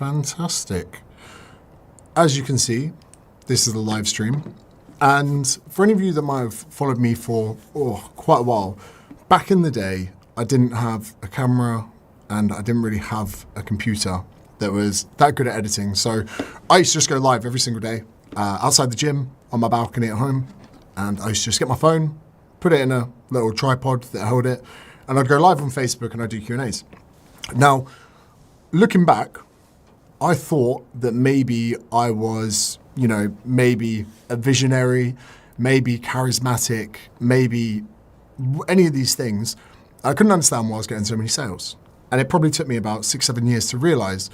Fantastic. As you can see, this is the live stream. And for any of you that might have followed me for quite a while, back in the day, I didn't have a camera and I didn't really have a computer that was that good at editing. So I used to just go live every single day outside the gym, on my balcony at home. And I used to just get my phone, put it in a little tripod that held it, and I'd go live on Facebook and I'd do Q&As. Now, looking back, I thought that maybe I was, maybe a visionary, maybe charismatic, maybe any of these things. I couldn't understand why I was getting so many sales. And it probably took me about 6-7 years to realize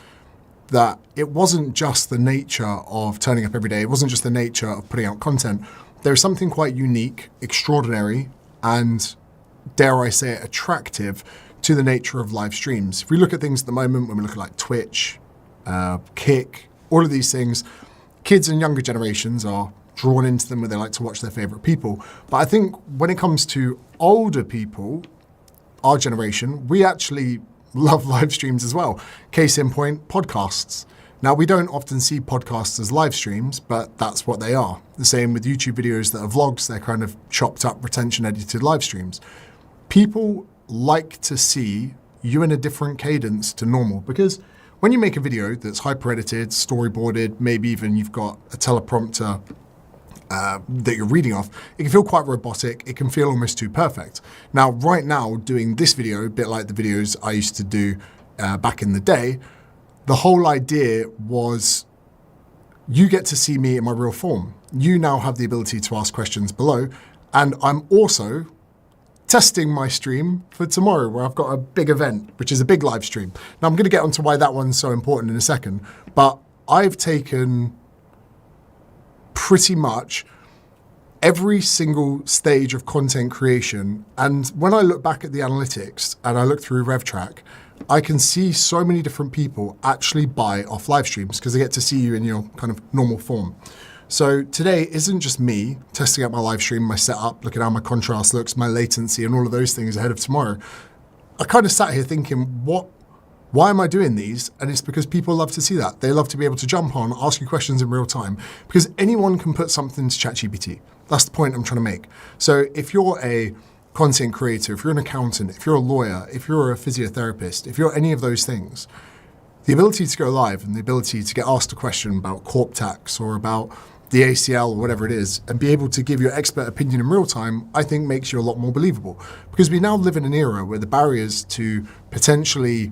that it wasn't just the nature of turning up every day. It wasn't just the nature of putting out content. There's something quite unique, extraordinary, and dare I say it, attractive to the nature of live streams. If we look at things at the moment, when we look at like Twitch, Kick, all of these things, kids and younger generations are drawn into them where they like to watch their favorite people. But I think when it comes to older people, our generation, we actually love live streams as well. Case in point, podcasts. Now, we don't often see podcasts as live streams, but that's what they are. The same with YouTube videos that are vlogs, they're kind of chopped up, retention edited live streams. People like to see you in a different cadence to normal, because when you make a video that's hyper edited, storyboarded, maybe even you've got a teleprompter that you're reading off, it can feel quite robotic. It can feel almost too perfect. Now, right now, doing this video, a bit like the videos I used to do back in the day, the whole idea was you get to see me in my real form. You now have the ability to ask questions below. And I'm also testing my stream for tomorrow, where I've got a big event, which is a big live stream. Now, I'm going to get onto why that one's so important in a second, but I've taken pretty much every single stage of content creation. And when I look back at the analytics and I look through RevTrack, I can see so many different people actually buy off live streams because they get to see you in your kind of normal form. So today isn't just me testing out my live stream, my setup, looking at how my contrast looks, my latency, and all of those things ahead of tomorrow. I kind of sat here thinking, why am I doing these? And it's because people love to see that. They love to be able to jump on, ask you questions in real time, because anyone can put something into ChatGPT. That's the point I'm trying to make. So if you're a content creator, if you're an accountant, if you're a lawyer, if you're a physiotherapist, if you're any of those things, the ability to go live and the ability to get asked a question about corp tax or about the ACL or whatever it is, and be able to give your expert opinion in real time, I think makes you a lot more believable. Because we now live in an era where the barriers to potentially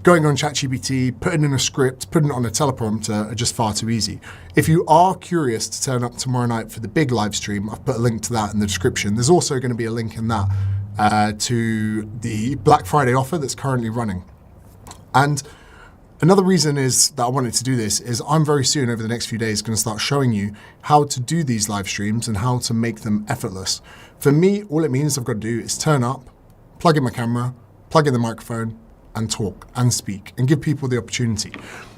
going on ChatGPT, putting in a script, putting it on a teleprompter are just far too easy. If you are curious to turn up tomorrow night for the big live stream, I've put a link to that in the description. There's also going to be a link in that to the Black Friday offer that's currently running. And another reason is that I wanted to do this is I'm very soon, over the next few days, going to start showing you how to do these live streams and how to make them effortless. For me, all it means I've got to do is turn up, plug in my camera, plug in the microphone, and talk and speak and give people the opportunity.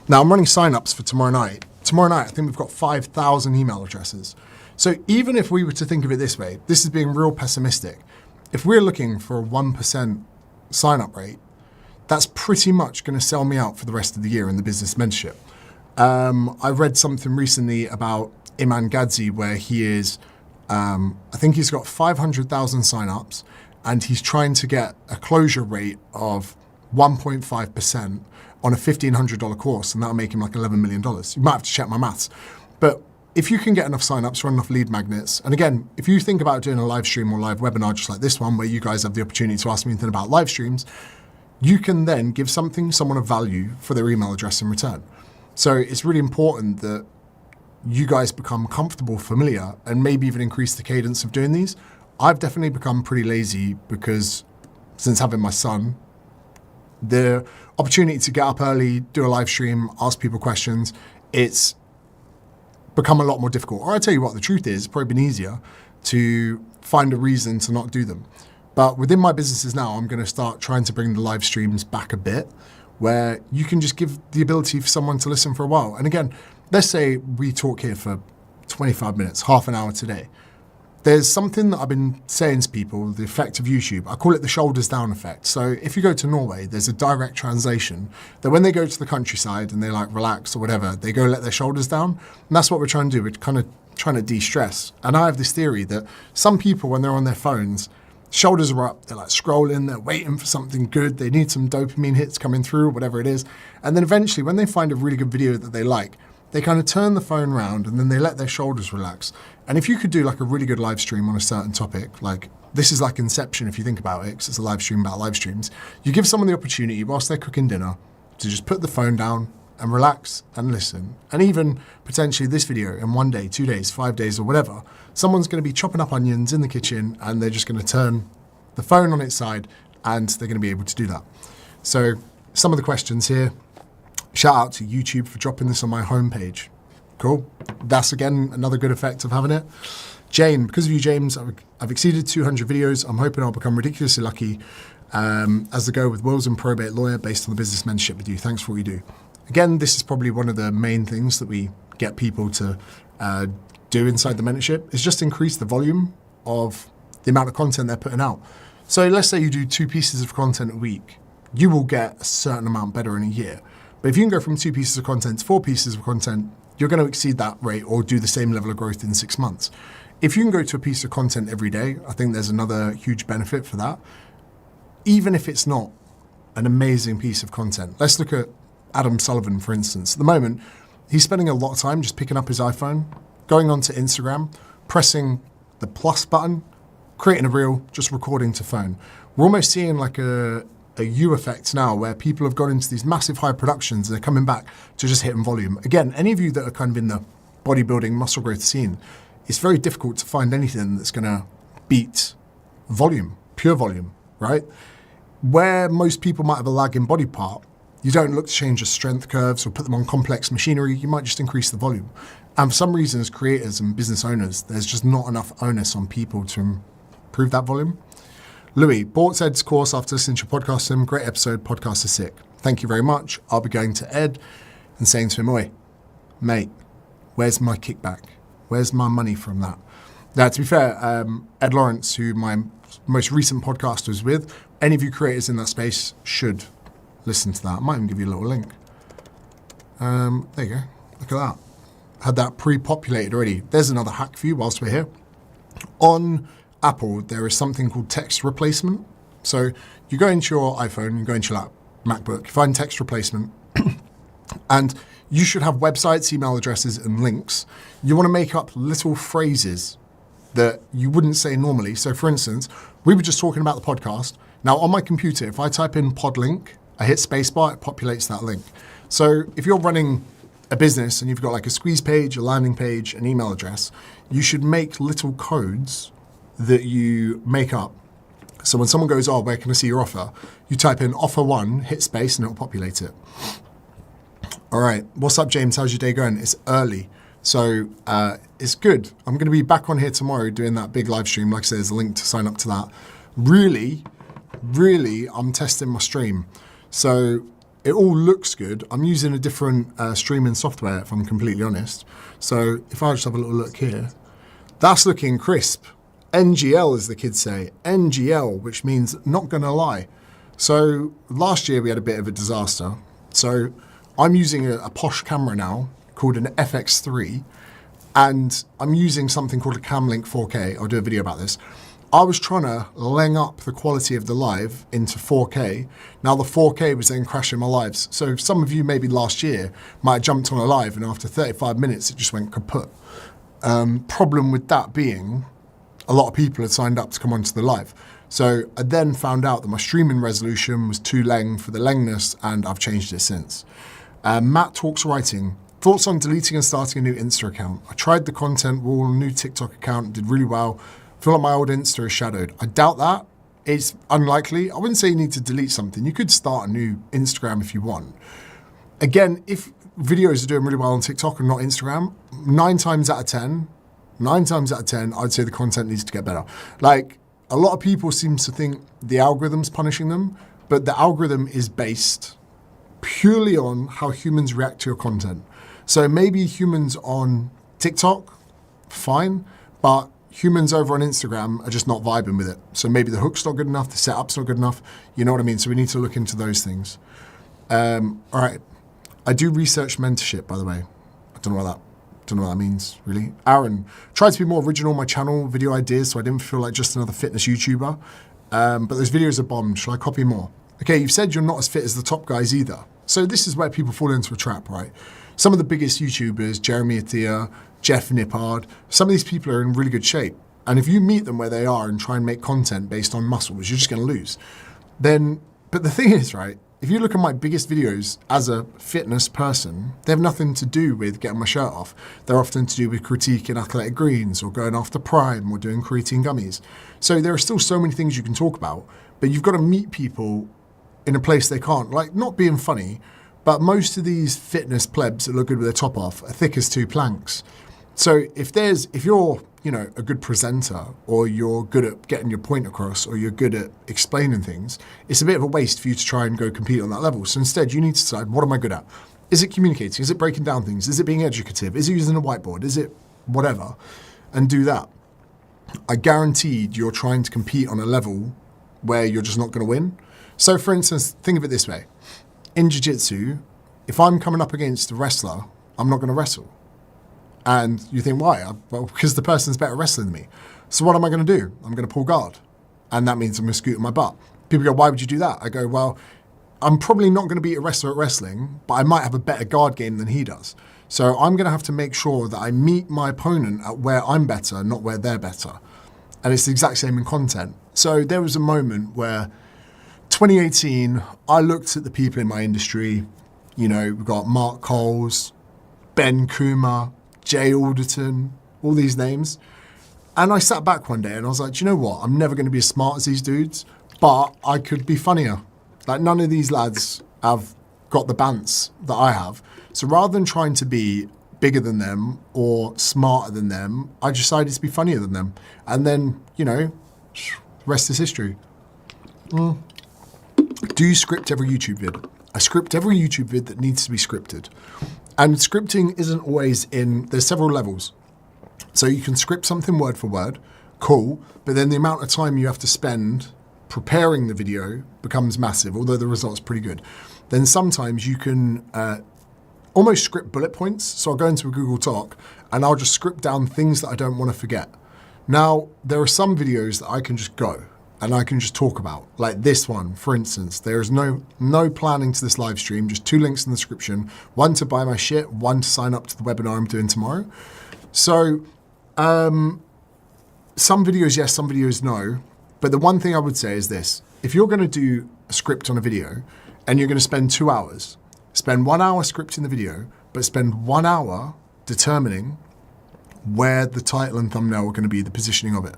Now, I'm running signups for tomorrow night. Tomorrow night, I think we've got 5,000 email addresses. So even if we were to think of it this way, this is being real pessimistic. If we're looking for a 1% sign-up rate, that's pretty much going to sell me out for the rest of the year in the business mentorship. I read something recently about Iman Gadzi where he is, I think he's got 500,000 sign-ups and he's trying to get a closure rate of 1.5% on a $1,500 course, and that'll make him like $11 million. You might have to check my maths. But if you can get enough signups, run enough lead magnets, and again, if you think about doing a live stream or live webinar just like this one, where you guys have the opportunity to ask me anything about live streams, you can then give someone of value for their email address in return. So it's really important that you guys become comfortable, familiar, and maybe even increase the cadence of doing these. I've definitely become pretty lazy because since having my son, the opportunity to get up early, do a live stream, ask people questions, it's become a lot more difficult. Or I tell you what, the truth is, it's probably been easier to find a reason to not do them. But within my businesses now, I'm going to start trying to bring the live streams back a bit, where you can just give the ability for someone to listen for a while. And again, let's say we talk here for 25 minutes, half an hour today. there's something that I've been saying to people, the effect of YouTube. I call it the shoulders down effect. So if you go to Norway, there's a direct translation that when they go to the countryside and they like relax or whatever, they go let their shoulders down. And that's what we're trying to do. We're kind of trying to de-stress. And I have this theory that some people, when they're on their phones, shoulders are up, they're like scrolling, they're waiting for something good, they need some dopamine hits coming through, whatever it is. And then eventually when they find a really good video that they like, they kind of turn the phone around and then they let their shoulders relax. And if you could do like a really good live stream on a certain topic, like this is like Inception if you think about it, because it's a live stream about live streams, you give someone the opportunity whilst they're cooking dinner to just put the phone down and relax and listen. And even potentially this video in 1 day, 2 days, 5 days or whatever, someone's going to be chopping up onions in the kitchen and they're just going to turn the phone on its side and they're going to be able to do that. So some of the questions here. Shout out to YouTube for dropping this on my homepage. Cool. That's again another good effect of having it. Jane, because of you, James, I've exceeded 200 videos. I'm hoping I'll become ridiculously lucky as the go with wills and probate lawyer based on the business mentorship with you. Thanks for what you do. Again, this is probably one of the main things that we get people to do inside the mentorship is just increase the volume of the amount of content they're putting out. So let's say you do 2 pieces of content a week. You will get a certain amount better in a year. But if you can go from 2 pieces of content to 4 pieces of content, you're going to exceed that rate or do the same level of growth in 6 months. If you can go to a piece of content every day, I think there's another huge benefit for that. Even if it's not an amazing piece of content. Let's look at Adam Sullivan, for instance. At the moment, he's spending a lot of time just picking up his iPhone, going onto Instagram, pressing the plus button, creating a reel, just recording to phone. We're almost seeing like a U effect now where people have gone into these massive high productions and they're coming back to just hitting volume. Again, any of you that are kind of in the bodybuilding muscle growth scene, it's very difficult to find anything that's going to beat volume, pure volume, right? Where most people might have a lag in body part, you don't look to change the strength curves or put them on complex machinery, you might just increase the volume. And for some reason, as creators and business owners, there's just not enough onus on people to improve that volume. Louis, bought Ed's course after listening to your podcast. Him, great episode, podcast is sick. Thank you very much. I'll be going to Ed and saying to him, oi, mate, where's my kickback? Where's my money from that? Now, to be fair, Ed Lawrence, who my most recent podcast was with, any of you creators in that space should listen to that. I might even give you a little link. There you go. Look at that. Had that pre-populated already. There's another hack for you whilst we're here. On Apple, there is something called text replacement. So you go into your iPhone, you go into your MacBook, you find text replacement, and you should have websites, email addresses, and links. You want to make up little phrases that you wouldn't say normally. So for instance, we were just talking about the podcast. Now on my computer, if I type in pod link, I hit spacebar, it populates that link. So if you're running a business and you've got like a squeeze page, a landing page, an email address, you should make little codes that you make up. So when someone goes, oh, where can I see your offer? You type in offer 1, hit space, and it'll populate it. All right, what's up, James? How's your day going? It's early, so it's good. I'm going to be back on here tomorrow doing that big live stream. Like I said, there's a link to sign up to that. Really, I'm testing my stream. So it all looks good. I'm using a different streaming software, if I'm completely honest. So if I just have a little look here, that's looking crisp. NGL, as the kids say, NGL, which means not gonna lie. So last year we had a bit of a disaster. So I'm using a posh camera now called an FX3, and I'm using something called a Camlink 4K. I'll do a video about this. I was trying to leng up the quality of the live into 4K. Now the 4K was then crashing my lives. So some of you maybe last year might have jumped on a live and after 35 minutes it just went kaput. Problem with that being, a lot of people had signed up to come onto the live. So I then found out that my streaming resolution was too leng for the lengness, and I've changed it since. Matt Talks Writing. Thoughts on deleting and starting a new Insta account? I tried the content wall, new TikTok account, did really well. Feel like my old Insta is shadowed. I doubt that. It's unlikely. I wouldn't say you need to delete something. You could start a new Instagram if you want. Again, if videos are doing really well on TikTok and not Instagram, 9 times out of 10, I'd say the content needs to get better. Like, a lot of people seem to think the algorithm's punishing them, but the algorithm is based purely on how humans react to your content. So maybe humans on TikTok, fine, but humans over on Instagram are just not vibing with it. So maybe the hook's not good enough, the setup's not good enough. You know what I mean? So we need to look into those things. All right. I do research mentorship, by the way. I don't know what that means, really. Aaron, tried to be more original on my channel, video ideas, so I didn't feel like just another fitness YouTuber. But those videos are bombed. Shall I copy more? Okay, you've said you're not as fit as the top guys either. So this is where people fall into a trap, right? Some of the biggest YouTubers, Jeremy Attia, Jeff Nippard, some of these people are in really good shape. And if you meet them where they are and try and make content based on muscles, you're just going to lose. But the thing is, right, if you look at my biggest videos as a fitness person, they have nothing to do with getting my shirt off. They're often to do with critiquing athletic greens or going after Prime or doing creatine gummies. So there are still so many things you can talk about, but you've got to meet people in a place they can't. Like, not being funny, but most of these fitness plebs that look good with their top off are thick as two planks. So if you're, a good presenter, or you're good at getting your point across, or you're good at explaining things, it's a bit of a waste for you to try and go compete on that level. So instead, you need to decide, what am I good at? Is it communicating? Is it breaking down things? Is it being educative? Is it using a whiteboard? Is it whatever? And do that. I guaranteed you're trying to compete on a level where you're just not going to win. So for instance, think of it this way. In jiu-jitsu, if I'm coming up against a wrestler, I'm not going to wrestle. And you think, why? Well, because the person's better wrestling than me. So what am I going to do? I'm going to pull guard. And that means I'm going to scoot my butt. People go, why would you do that? I go, well, I'm probably not going to beat a wrestler at wrestling, but I might have a better guard game than he does. So I'm going to have to make sure that I meet my opponent at where I'm better, not where they're better. And it's the exact same in content. So there was a moment where 2018, I looked at the people in my industry. We've got Mark Coles, Ben Kuma, Jay Alderton, all these names. And I sat back one day and I was like, do you know what? I'm never going to be as smart as these dudes, but I could be funnier. Like, none of these lads have got the bants that I have. So rather than trying to be bigger than them or smarter than them, I decided to be funnier than them. And then, the rest is history. Do you script every YouTube vid? I script every YouTube vid that needs to be scripted. And scripting isn't always there's several levels. So you can script something word for word, cool, but then the amount of time you have to spend preparing the video becomes massive, although the result's pretty good. Then sometimes you can almost script bullet points. So I'll go into a Google Doc and I'll just script down things that I don't want to forget. Now, there are some videos that I can just go and I can just talk about, like this one, for instance. There is no planning to this live stream, just 2 links in the description, one to buy my shit, one to sign up to the webinar I'm doing tomorrow. So some videos yes, some videos no, but the one thing I would say is this. If you're gonna do a script on a video and you're gonna spend 2 hours, spend 1 hour scripting the video, but spend 1 hour determining where the title and thumbnail are gonna be, the positioning of it.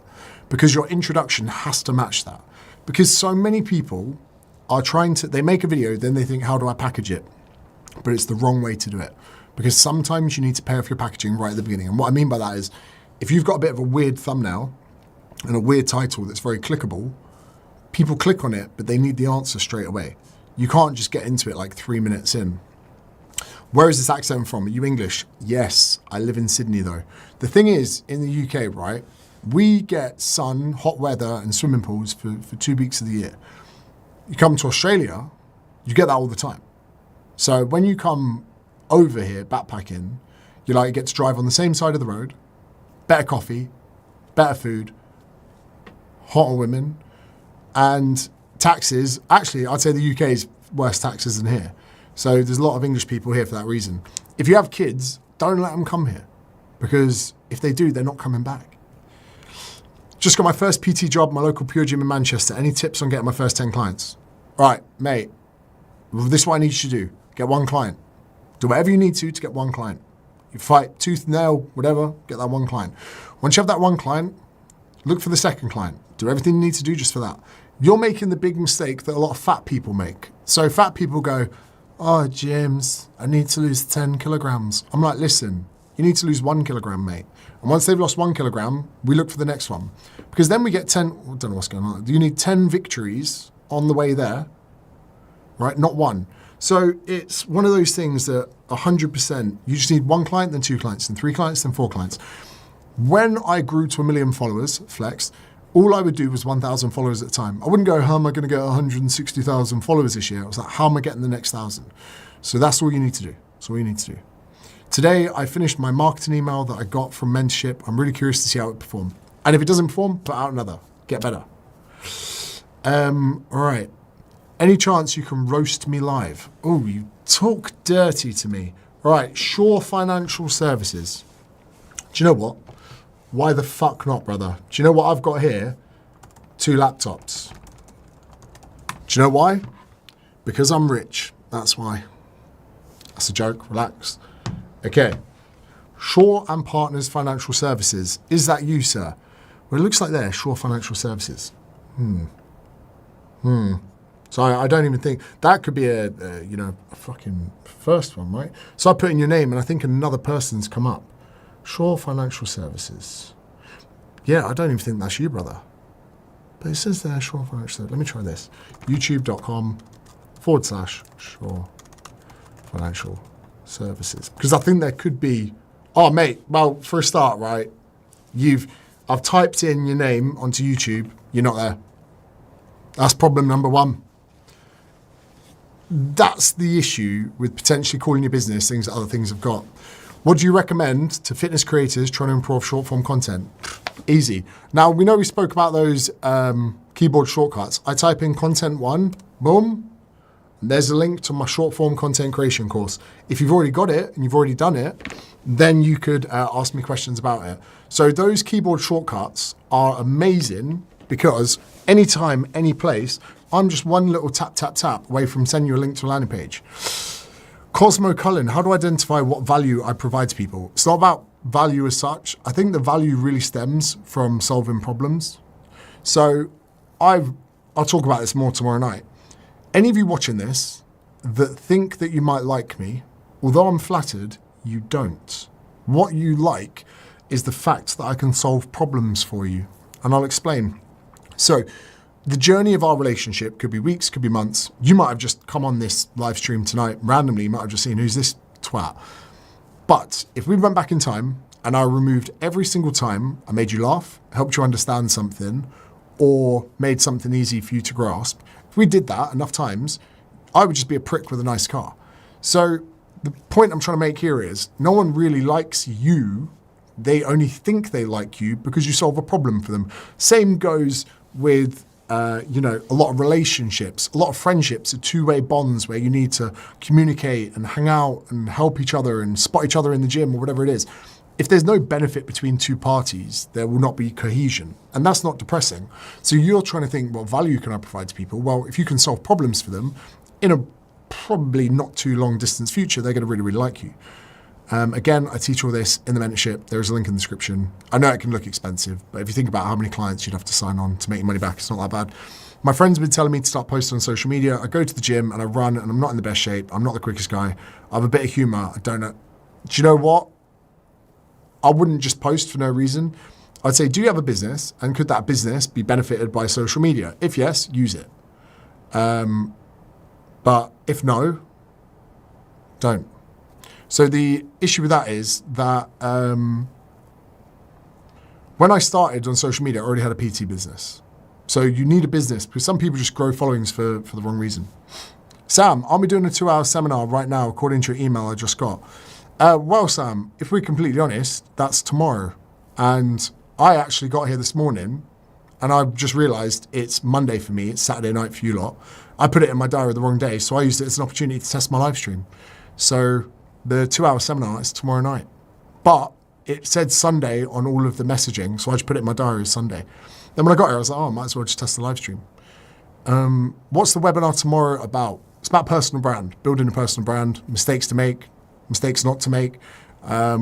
Because your introduction has to match that. Because so many people are they make a video, then they think, how do I package it? But it's the wrong way to do it. Because sometimes you need to pay off your packaging right at the beginning. And what I mean by that is, if you've got a bit of a weird thumbnail and a weird title that's very clickable, people click on it, but they need the answer straight away. You can't just get into it like 3 minutes in. Where is this accent from? Are you English? Yes, I live in Sydney though. The thing is, in the UK, right, we get sun, hot weather and swimming pools for 2 weeks of the year. You come to Australia, you get that all the time. So when you come over here backpacking, you get to drive on the same side of the road, better coffee, better food, hotter women, and taxes. Actually, I'd say the UK's worse taxes than here. So there's a lot of English people here for that reason. If you have kids, don't let them come here, because if they do, they're not coming back. Just got my first PT job at my local Pure Gym in Manchester. Any tips on getting my first 10 clients? Right, mate, this is what I need you to do. Get 1 client. Do whatever you need to get 1 client. You fight tooth, nail, whatever, get that 1 client. Once you have that 1 client, look for the second client. Do everything you need to do just for that. You're making the big mistake that a lot of fat people make. So fat people go, oh, James, I need to lose 10 kilograms. I'm like, listen, you need to lose 1 kilogram, mate. And once they've lost 1 kilogram, we look for the next one. Because then we get 10, I don't know what's going on. You need 10 victories on the way there, right? Not 1. So it's one of those things that 100%, you just need 1 client, then 2 clients, then 3 clients, then 4 clients. When I grew to 1 million followers, Flex, all I would do was 1,000 followers at a time. I wouldn't go, how am I going to get 160,000 followers this year? I was like, how am I getting the next 1,000? So that's all you need to do. That's all you need to do. Today, I finished my marketing email that I got from mentorship. I'm really curious to see how it performs. And if it doesn't perform, put out another. Get better. All right. Any chance you can roast me live? Oh, you talk dirty to me. All right, Shore Financial Services. Do you know what? Why the fuck not, brother? Do you know what I've got here? 2 laptops. Do you know why? Because I'm rich. That's why. That's a joke. Relax. Okay. Shore and Partners Financial Services. Is that you, sir? Well, it looks like they're Shore Financial Services. So I don't even think that could be a fucking first one, right? So I put in your name, and I think another person's come up. Shore Financial Services. Yeah, I don't even think that's you, brother. But it says there, Shore Financial Services. Let me try this. YouTube.com/Shore Financial Services. Because I think there could be. Oh, mate. Well, for a start, right? I've typed in your name onto YouTube. You're not there. That's problem number 1. That's the issue with potentially calling your business things that other things have got. What do you recommend to fitness creators trying to improve short form content? Easy. Now, we know we spoke about those keyboard shortcuts. I type in content 1, boom, and there's a link to my short form content creation course. If you've already got it and you've already done it, then you could ask me questions about it. So those keyboard shortcuts are amazing because anytime, any place, I'm just one little tap, tap, tap away from sending you a link to a landing page. Cosmo Cullen, how do I identify what value I provide to people? It's not about value as such. I think the value really stems from solving problems. So I'll talk about this more tomorrow night. Any of you watching this that think that you might like me, although I'm flattered, you don't. What you like is the fact that I can solve problems for you. And I'll explain. So the journey of our relationship could be weeks, could be months. You might have just come on this live stream tonight randomly. You might have just seen, who's this twat? But if we went back in time and I removed every single time I made you laugh, helped you understand something, or made something easy for you to grasp, if we did that enough times, I would just be a prick with a nice car. So the point I'm trying to make here is no one really likes you. They only think they like you because you solve a problem for them. Same goes with a lot of relationships, a lot of friendships are two-way bonds where you need to communicate and hang out and help each other and spot each other in the gym or whatever it is. If there's no benefit between two parties, there will not be cohesion. And that's not depressing. So you're trying to think, what value can I provide to people? Well, if you can solve problems for them in a probably not too long distance future, they're going to really, really like you. Again, I teach all this in the mentorship. There is a link in the description. I know it can look expensive, but if you think about how many clients you'd have to sign on to make your money back, it's not that bad. My friends have been telling me to start posting on social media. I go to the gym and I run and I'm not in the best shape. I'm not the quickest guy. I have a bit of humor. I don't know. Do you know what? I wouldn't just post for no reason. I'd say, do you have a business? And could that business be benefited by social media? If yes, use it. But if no, don't. So the issue with that is that when I started on social media, I already had a PT business. So you need a business because some people just grow followings for the wrong reason. Sam, I'll be doing a 2-hour seminar right now according to your email I just got. Well, Sam, if we're completely honest, that's tomorrow. And I actually got here this morning and I just realized it's Monday for me. It's Saturday night for you lot. I put it in my diary the wrong day. So I used it as an opportunity to test my live stream. So the 2-hour seminar is tomorrow night. But it said Sunday on all of the messaging. So I just put it in my diary as Sunday. Then when I got here, I was like, I might as well just test the live stream. What's the webinar tomorrow about? It's about personal brand, building a personal brand, mistakes to make, mistakes not to make,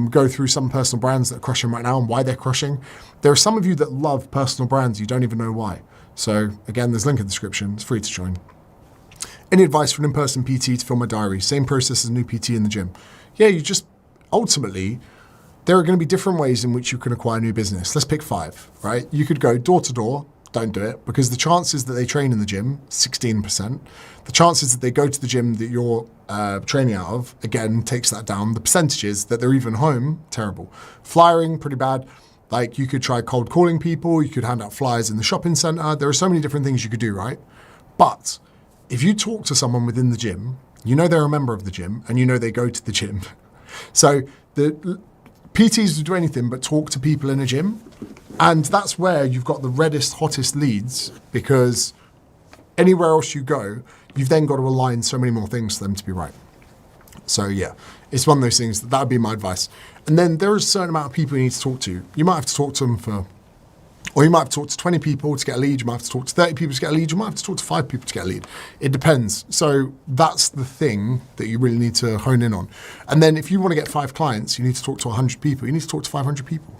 go through some personal brands that are crushing right now and why they're crushing. There are some of you that love personal brands, you don't even know why. So again, there's a link in the description, it's free to join. Any advice for an in-person PT to fill my diary? Same process as a new PT in the gym. Yeah, ultimately, there are going to be different ways in which you can acquire new business. Let's pick 5, right? You could go door to door. Don't do it because the chances that they train in the gym, 16%. The chances that they go to the gym that you're training out of, again, takes that down. The percentages that they're even home, terrible. Flyering, pretty bad. Like you could try cold calling people, you could hand out flyers in the shopping centre. There are so many different things you could do, right? But if you talk to someone within the gym, you know they're a member of the gym and you know they go to the gym. So the PTs will do anything but talk to people in a gym. And that's where you've got the reddest, hottest leads, because anywhere else you go, you've then got to align so many more things for them to be right. So yeah, it's one of those things that would be my advice. And then there is a certain amount of people you need to talk to. You might have to talk to them or you might have to talk to 20 people to get a lead. You might have to talk to 30 people to get a lead. You might have to talk to 5 people to get a lead. It depends. So that's the thing that you really need to hone in on. And then if you want to get 5 clients, you need to talk to 100 people. You need to talk to 500 people.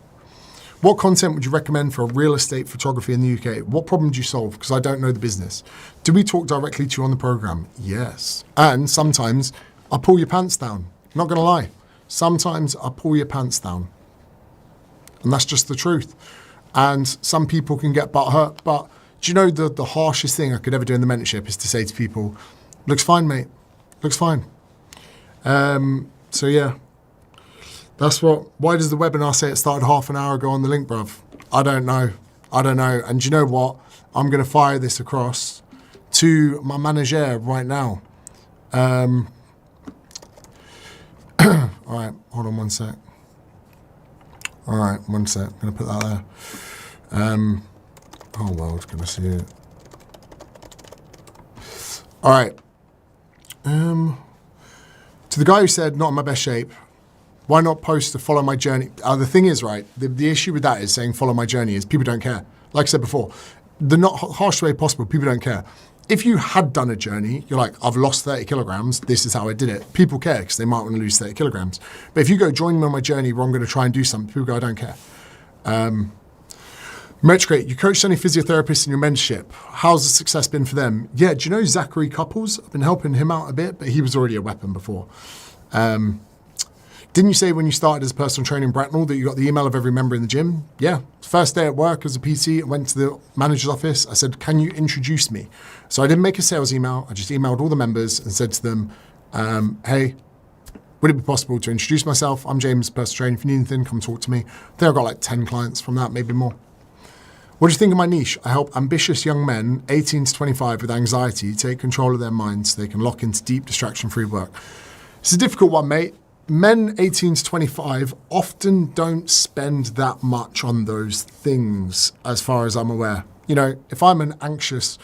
What content would you recommend for real estate photography in the UK? What problem do you solve? Because I don't know the business. Do we talk directly to you on the program? Yes. And sometimes I pull your pants down. Not going to lie. Sometimes I pull your pants down. And that's just the truth. And some people can get butthurt. But do you know the harshest thing I could ever do in the mentorship is to say to people, looks fine, mate. Looks fine. So yeah. Why does the webinar say it started half an hour ago on the link, bruv? I don't know. And do you know what? I'm going to fire this across to my manager right now. All right, hold on one sec. All right, one sec. I'm going to put that there. Whole world's going to see it. All right. To the guy who said, not in my best shape, why not post to follow my journey? The thing is, right, the issue with that is saying follow my journey is people don't care. Like I said before, the not harsh way possible, people don't care. If you had done a journey, you're like, I've lost 30 kilograms, this is how I did it. People care because they might want to lose 30 kilograms. But if you go, join me on my journey where I'm going to try and do something, people go, I don't care. Metricate, you coach so many physiotherapists in your mentorship. How's the success been for them? Yeah, do you know Zachary Couples? I've been helping him out a bit, but he was already a weapon before. Didn't you say when you started as a personal trainer in Bracknell that you got the email of every member in the gym? Yeah. First day at work as a PT, I went to the manager's office. I said, can you introduce me? So I didn't make a sales email. I just emailed all the members and said to them, hey, would it be possible to introduce myself? I'm James, personal trainer. If you need anything, come talk to me. I think I got like 10 clients from that, maybe more. What do you think of my niche? I help ambitious young men, 18 to 25, with anxiety, take control of their minds so they can lock into deep distraction-free work. It's a difficult one, mate. Men 18 to 25 often don't spend that much on those things, as far as I'm aware. You know, if I'm an anxious,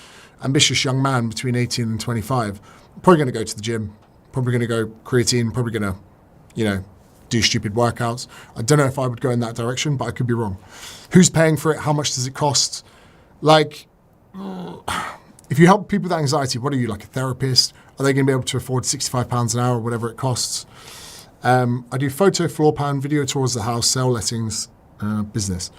ambitious young man between 18 and 25, I'm probably going to go to the gym, probably going to go creatine, probably going to, do stupid workouts. I don't know if I would go in that direction, but I could be wrong. Who's paying for it? How much does it cost? Like, if you help people with anxiety, what are you, like a therapist? Are they going to be able to afford £65 an hour or whatever it costs? I do photo, floor plan, video tours of the house, sale lettings, business.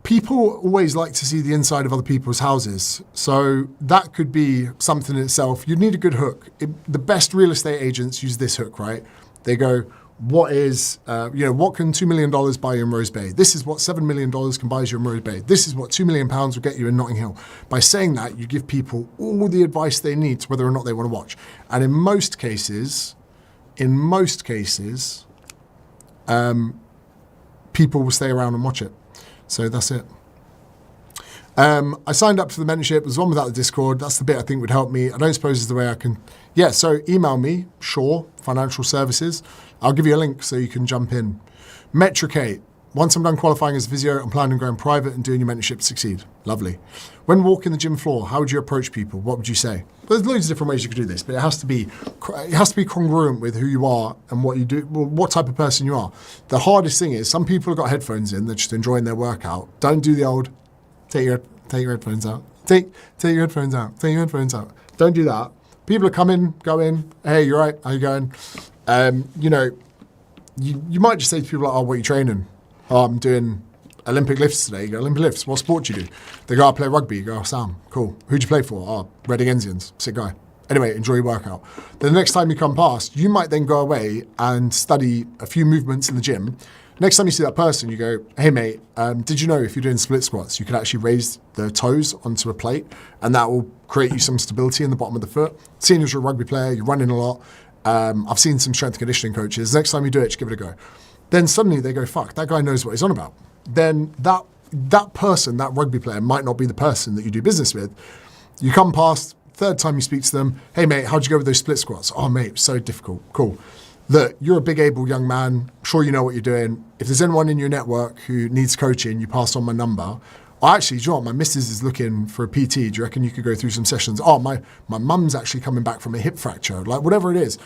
People always like to see the inside of other people's houses. So that could be something in itself. You'd need a good hook. The best real estate agents use this hook, right? They go, what can $2 million buy you in Rose Bay? This is what $7 million can buy you in Rose Bay. This is what £2 million will get you in Notting Hill. By saying that, you give people all the advice they need to whether or not they want to watch. And in most cases, people will stay around and watch it. So that's it. I signed up for the mentorship. There's one without the Discord. That's the bit I think would help me. I don't suppose is the way I can. Yeah, so email me, Shaw Financial Services. I'll give you a link so you can jump in. Metricate. Once I'm done qualifying as a physio, I'm planning on going private and doing your mentorship to succeed. Lovely. When walking the gym floor, how would you approach people? What would you say? There's loads of different ways you could do this, but it has to be congruent with who you are and what you do, what type of person you are. The hardest thing is some people have got headphones in, they're just enjoying their workout. Don't do the old, take your headphones out. Take your headphones out. Take your headphones out. Don't do that. People are coming, go in. Hey, you're right. How you going? You might just say to people like, oh, what are you training? Oh, I'm doing Olympic lifts today. You go, Olympic lifts, what sport do you do? They go, I play rugby. You go, oh, Sam, cool. Who'd you play for? Oh, Reading Enzians, sick guy. Anyway, enjoy your workout. Then the next time you come past, you might then go away and study a few movements in the gym. Next time you see that person, you go, hey mate, did you know if you're doing split squats, you can actually raise the toes onto a plate and that will create you some stability in the bottom of the foot. Seeing as you're a rugby player, you're running a lot. I've seen some strength and conditioning coaches. Next time you do it, just give it a go. then suddenly they go, fuck, that guy knows what he's on about. Then that person, that rugby player, might not be the person that you do business with. You come past, third time you speak to them, hey mate, how'd you go with those split squats? Oh mate, so difficult. Cool. Look, you're a big able young man. I'm sure you know what you're doing. If there's anyone in your network who needs coaching, you pass on my number. Oh, actually, do you know what? My missus is looking for a PT. Do you reckon you could go through some sessions? Oh, my mum's actually coming back from a hip fracture. Like, whatever it is.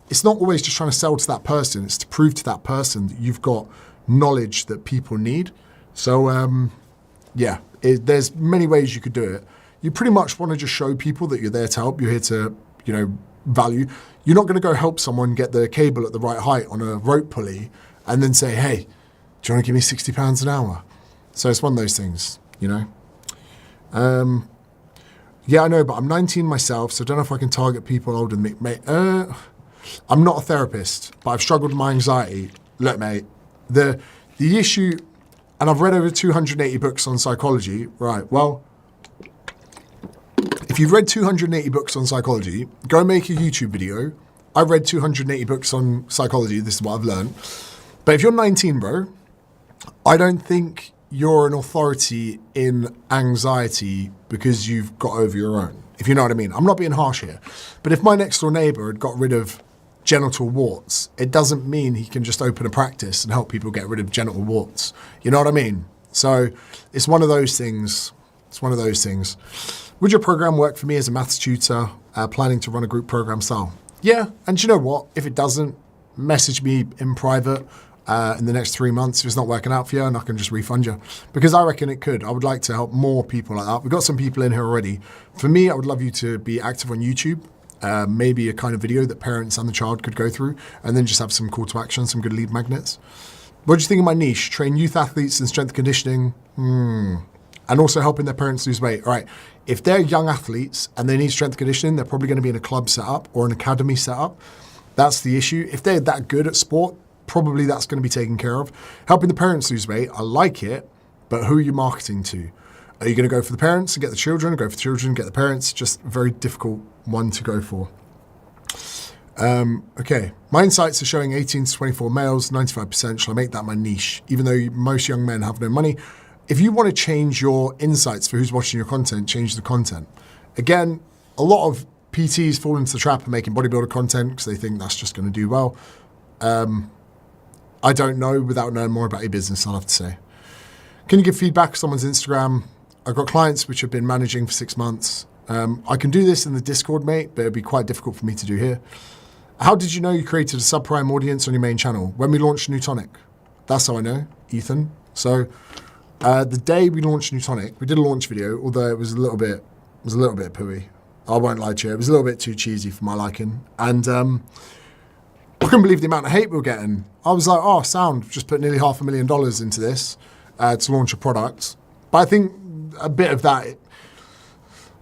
It's not always just trying to sell to that person. It's to prove to that person that you've got knowledge that people need. So, there's many ways you could do it. You pretty much want to just show people that you're there to help. You're here to, value. You're not going to go help someone get the cable at the right height on a rope pulley and then say, hey, do you want to give me £60 an hour? So it's one of those things, Yeah, I know, but I'm 19 myself, so I don't know if I can target people older than me. Mate, I'm not a therapist, but I've struggled with my anxiety. Look, mate, the issue, and I've read over 280 books on psychology, right, well, if you've read 280 books on psychology, go make a YouTube video. I've read 280 books on psychology. This is what I've learned. But if you're 19, bro, I don't think you're an authority in anxiety because you've got over your own, if you know what I mean. I'm not being harsh here. But if my next door neighbour had got rid of genital warts, it doesn't mean he can just open a practice and help people get rid of genital warts. You know what I mean? So it's one of those things. Would your program work for me as a maths tutor planning to run a group program style? Yeah, and do you know what? If it doesn't, message me in private in the next 3 months if it's not working out for you, and I can just refund you. Because I reckon it could. I would like to help more people like that. We've got some people in here already. For me, I would love you to be active on YouTube. Maybe a kind of video that parents and the child could go through, and then just have some call to action, some good lead magnets. What do you think of my niche? Train youth athletes in strength conditioning. And also helping their parents lose weight. All right, if they're young athletes and they need strength conditioning, they're probably going to be in a club setup or an academy setup. That's the issue. If they're that good at sport, probably that's going to be taken care of. Helping the parents lose weight, I like it, but who are you marketing to? Are you going to go for the parents and get the children, go for the children, get the parents? Just a very difficult one to go for. Okay, my insights are showing 18 to 24 males, 95%. Shall I make that my niche? Even though most young men have no money. If you want to change your insights for who's watching your content, change the content. Again, a lot of PTs fall into the trap of making bodybuilder content because they think that's just going to do well. I don't know without knowing more about your business, I'll have to say. Can you give feedback on someone's Instagram? I've got clients which have been managing for 6 months. I can do this in the Discord, mate, but it'd be quite difficult for me to do here. How did you know you created a subprime audience on your main channel? When we launched Newtonic. That's how I know, Ethan. So the day we launched Newtonic, we did a launch video, although it was a little bit pooey. I won't lie to you. It was a little bit too cheesy for my liking. And I couldn't believe the amount of hate we were getting. I was like, oh, sound, just put nearly $500,000 into this to launch a product. But I think a bit of that,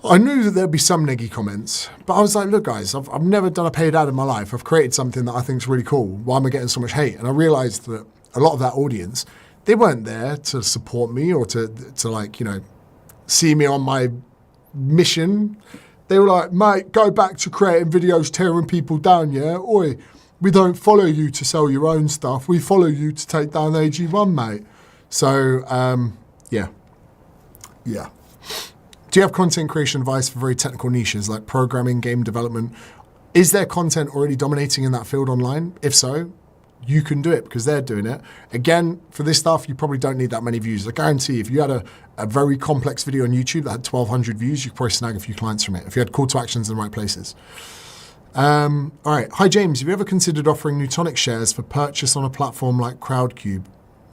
I knew that there'd be some neggy comments, but I was like, look guys, I've never done a paid ad in my life. I've created something that I think is really cool. Why am I getting so much hate? And I realized that a lot of that audience, they weren't there to support me or to like, see me on my mission. They were like, mate, go back to creating videos tearing people down, yeah? Oi, we don't follow you to sell your own stuff. We follow you to take down AG1, mate. So, yeah. Do you have content creation advice for very technical niches like programming, game development? Is there content already dominating in that field online? If so, you can do it because they're doing it. Again, for this stuff, you probably don't need that many views. I guarantee if you had a very complex video on YouTube that had 1,200 views, you could probably snag a few clients from it if you had call to actions in the right places. All right. Hi, James. Have you ever considered offering Newtonic shares for purchase on a platform like Crowdcube?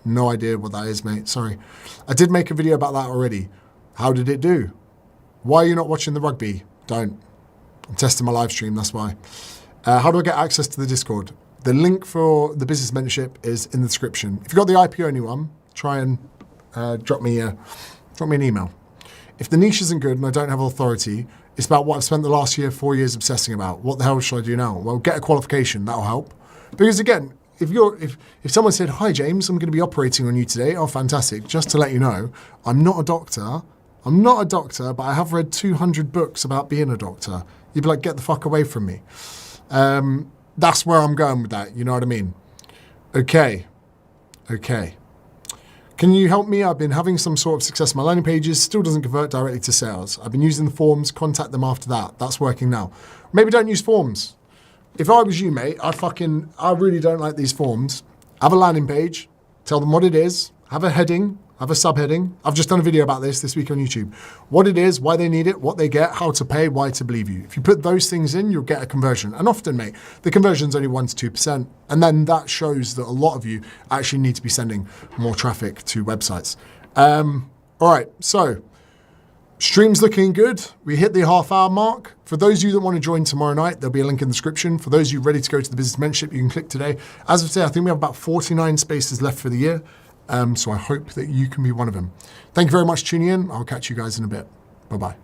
No idea what that is, mate. Sorry. I did make a video about that already. How did it do? Why are you not watching the rugby? Don't. I'm testing my live stream, that's why. How do I get access to the Discord? The link for the business mentorship is in the description. If you've got the IP only one, try and drop me an email. If the niche isn't good and I don't have authority, it's about what I've spent the last 4 years obsessing about. What the hell should I do now? Well, get a qualification, that'll help. Because again, if someone said, hi James, I'm going to be operating on you today, oh fantastic, just to let you know, I'm not a doctor, but I have read 200 books about being a doctor. You'd be like, get the fuck away from me. That's where I'm going with that, you know what I mean? Okay. Okay. Can you help me? I've been having some sort of success on my landing pages, still doesn't convert directly to sales. I've been using the forms, contact them after that. That's working now. Maybe don't use forms. If I was you, mate, I really don't like these forms. Have a landing page, tell them what it is, have a heading, have a subheading. I've just done a video about this week on YouTube. What it is, why they need it, what they get, how to pay, why to believe you. If you put those things in, you'll get a conversion. And often, mate, the conversion's only 1 to 2%. And then that shows that a lot of you actually need to be sending more traffic to websites. All right, so stream's looking good. We hit the half-hour mark. For those of you that want to join tomorrow night, there'll be a link in the description. For those of you ready to go to the business mentorship, you can click today. As of today, I think we have about 49 spaces left for the year. So I hope that you can be one of them. Thank you very much for tuning in. I'll catch you guys in a bit. Bye-bye.